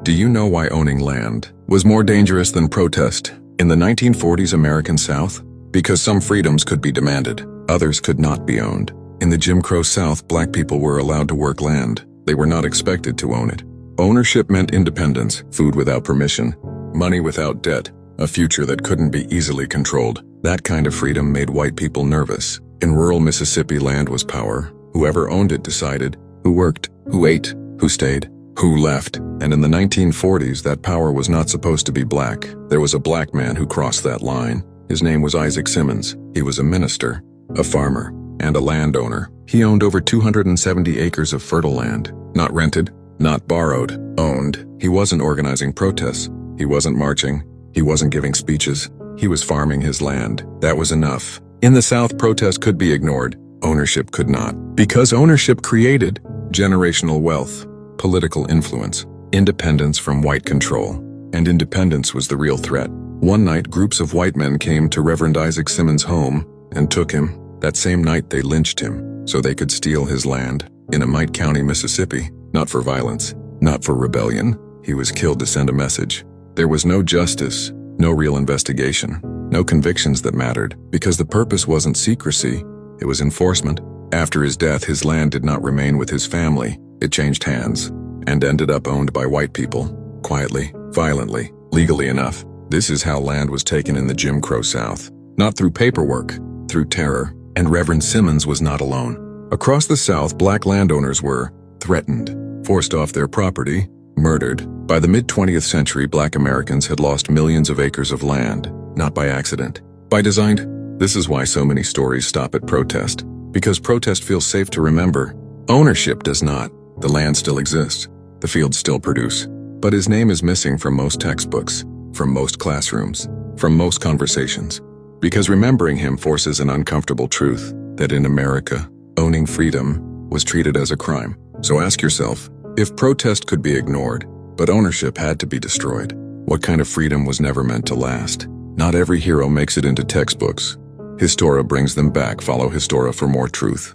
Do you know why owning land was more dangerous than protest in the 1940s American South? Because some freedoms could be demanded, others could not be owned. In the Jim Crow South, black people were allowed to work land. They were not expected to own it. Ownership meant independence, food without permission, money without debt, a future that couldn't be easily controlled. That kind of freedom made white people nervous. In rural Mississippi, land was power. Whoever owned it decided who worked, who ate, who stayed, who left. And in the 1940s, that power was not supposed to be black. There was a black man who crossed that line. His name was Isaac Simmons. He was a minister, a farmer, and a landowner. He owned over 270 acres of fertile land. Not rented, not borrowed, owned. He wasn't organizing protests. He wasn't marching. He wasn't giving speeches. He was farming his land. That was enough. In the South, protest could be ignored. Ownership could not. Because ownership created generational wealth, political influence, independence from white control. And independence was the real threat. One night, groups of white men came to Reverend Isaac Simmons' home and took him. That same night, they lynched him so they could steal his land in Amite County, Mississippi. Not for violence, not for rebellion. He was killed to send a message. There was no justice, no real investigation, no convictions that mattered, because the purpose wasn't secrecy, it was enforcement. After his death, his land did not remain with his family. It changed hands and ended up owned by white people, quietly, violently, legally enough. This is how land was taken in the Jim Crow South. Not through paperwork, through terror. And Reverend Simmons was not alone. Across the South, black landowners were threatened, forced off their property, murdered. By the mid-20th century, black Americans had lost millions of acres of land, not by accident, by design. This is why so many stories stop at protest, because protest feels safe to remember. Ownership does not. The land still exists. The fields still produce. But his name is missing from most textbooks, from most classrooms, from most conversations. Because remembering him forces an uncomfortable truth that in America, owning freedom was treated as a crime. So ask yourself, if protest could be ignored, but ownership had to be destroyed, what kind of freedom was never meant to last? Not every hero makes it into textbooks. Histora brings them back. Follow Histora for more truth.